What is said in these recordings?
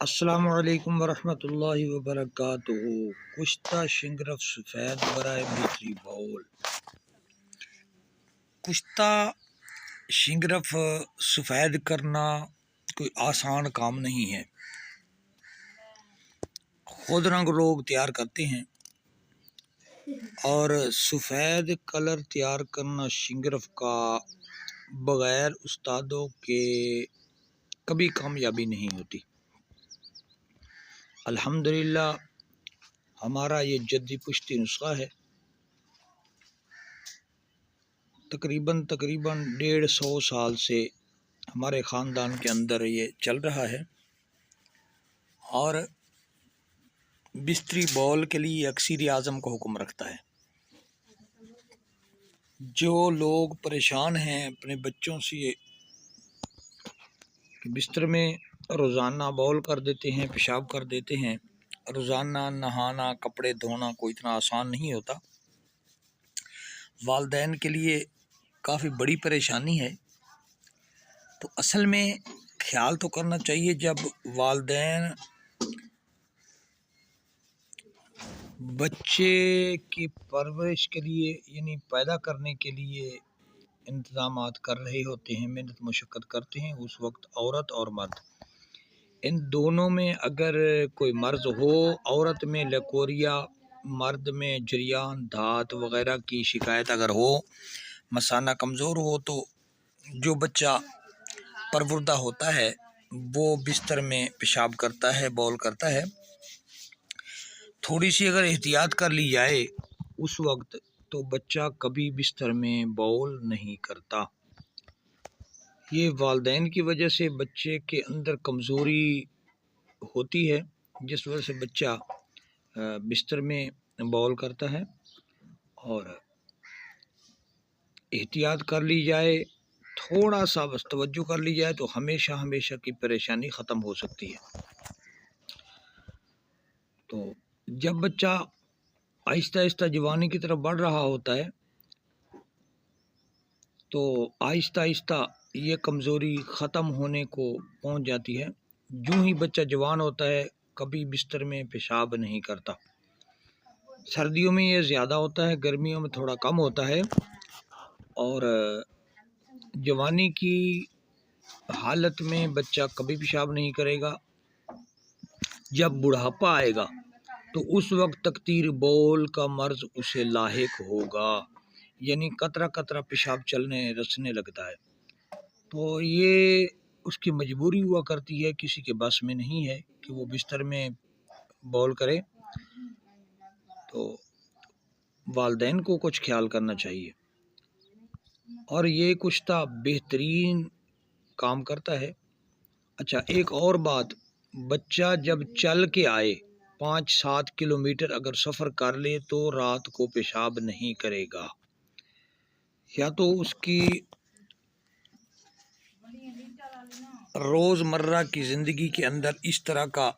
अस्सलामु अलैकुम वरहमतुल्लाहि वबरकातुहू। कुश्ता शिंगरफ सफ़ेद बराए बिजली बाउल। कुश्ता शिंगरफ सफ़ेद करना कोई आसान काम नहीं है। खुद रंग लोग तैयार करते हैं और सफ़ेद कलर तैयार करना शिंगरफ का बग़ैर उस्तादों के कभी कामयाबी नहीं होती। अल्हम्दुलिल्लाह हमारा ये जद्दी पुश्ती नुस्खा है। तकरीबन 150 साल से हमारे ख़ानदान के अंदर ये चल रहा है और बिस्तरी बॉल के लिए अक्सर आज़म का हुक्म रखता है। जो लोग परेशान हैं अपने बच्चों से कि बिस्तर में रोज़ाना बॉल कर देते हैं, पेशाब कर देते हैं, रोज़ाना नहाना कपड़े धोना कोई इतना आसान नहीं होता। वालिदैन के लिए काफ़ी बड़ी परेशानी है। तो असल में ख्याल तो करना चाहिए जब वालिदैन बच्चे की परवरिश के लिए यानी पैदा करने के लिए इंतज़ामात कर रहे होते हैं, मेहनत मशक्क़त करते हैं, उस वक्त औरत और मर्द इन दोनों में अगर कोई मर्ज़ हो, औरत में लकोरिया, मर्द में जरियान धात वग़ैरह की शिकायत अगर हो, मसाना कमज़ोर हो, तो जो बच्चा परवुर्दा होता है वो बिस्तर में पेशाब करता है, बॉल करता है। थोड़ी सी अगर एहतियात कर ली जाए उस वक्त तो बच्चा कभी बिस्तर में बॉल नहीं करता। ये वालिदैन की वजह से बच्चे के अंदर कमज़ोरी होती है, जिस वजह से बच्चा बिस्तर में बॉल करता है। और एहतियात कर ली जाए, थोड़ा सा बस तवज्जो कर ली जाए तो हमेशा हमेशा की परेशानी ख़त्म हो सकती है। तो जब बच्चा आहिस्ता आहिस्ता जवानी की तरफ बढ़ रहा होता है तो आहिस्ता आहिस्ता ये कमज़ोरी ख़त्म होने को पहुंच जाती है। यूँ ही बच्चा जवान होता है कभी बिस्तर में पेशाब नहीं करता। सर्दियों में ये ज़्यादा होता है, गर्मियों में थोड़ा कम होता है। और जवानी की हालत में बच्चा कभी पेशाब नहीं करेगा। जब बुढ़ापा आएगा तो उस वक्त तकदीर बॉल का मर्ज़ उसे लाहिक होगा, यानी कतरा कतरा पेशाब चलने रसने लगता है। तो ये उसकी मजबूरी हुआ करती है, किसी के बस में नहीं है कि वो बिस्तर में बॉल करे। तो वालिदैन को कुछ ख्याल करना चाहिए। और ये कुश्ता बेहतरीन काम करता है। अच्छा, एक और बात, बच्चा जब चल के आए 5-7 किलोमीटर अगर सफ़र कर ले तो रात को पेशाब नहीं करेगा। या तो उसकी रोज़मर्रा की ज़िंदगी के अंदर इस तरह का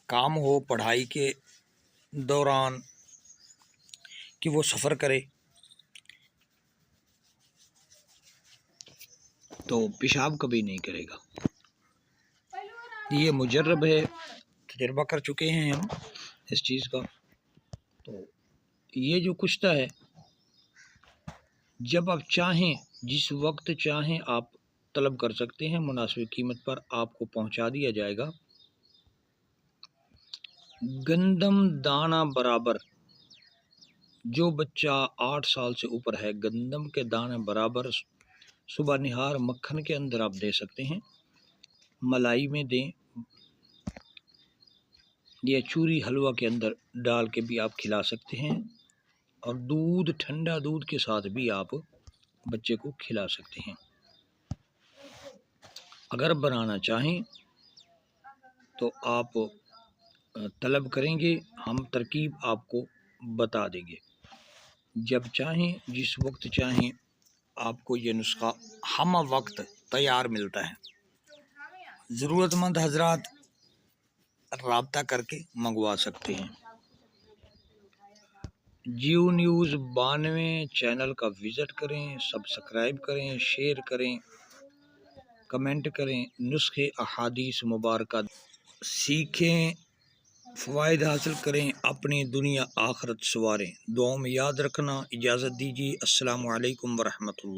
काम हो पढ़ाई के दौरान कि वो सफ़र करे तो पेशाब कभी नहीं करेगा। ये मुजर्रब है, तजर्बा कर चुके हैं हम इस चीज़ का। तो ये जो कुश्ता है, जब आप चाहें जिस वक्त चाहें आप तलब कर सकते हैं, मुनासिब कीमत पर आपको पहुंचा दिया जाएगा। गंदम दाना बराबर, जो बच्चा 8 साल से ऊपर है, गंदम के दाने बराबर सुबह निहार मक्खन के अंदर आप दे सकते हैं, मलाई में दें या चूरी हलवा के अंदर डाल के भी आप खिला सकते हैं। और दूध, ठंडा दूध के साथ भी आप बच्चे को खिला सकते हैं। अगर बनाना चाहें तो आप तलब करेंगे, हम तरकीब आपको बता देंगे। जब चाहें जिस वक्त चाहें आपको ये नुस्खा हम वक्त तैयार मिलता है। ज़रूरतमंद हजरात राब्ता करके मंगवा सकते हैं। जियो न्यूज़ 92 चैनल का विज़िट करें, सब्सक्राइब करें, शेयर करें, कमेंट करें, नुस्खे अहादीस मुबारक सीखें, फ़वाइद हासिल करें, अपनी दुनिया आखरत संवारें। दुआओं में याद रखना। इजाज़त दीजिए। अस्सलामु अलैकुम वरहमतुल्लाह।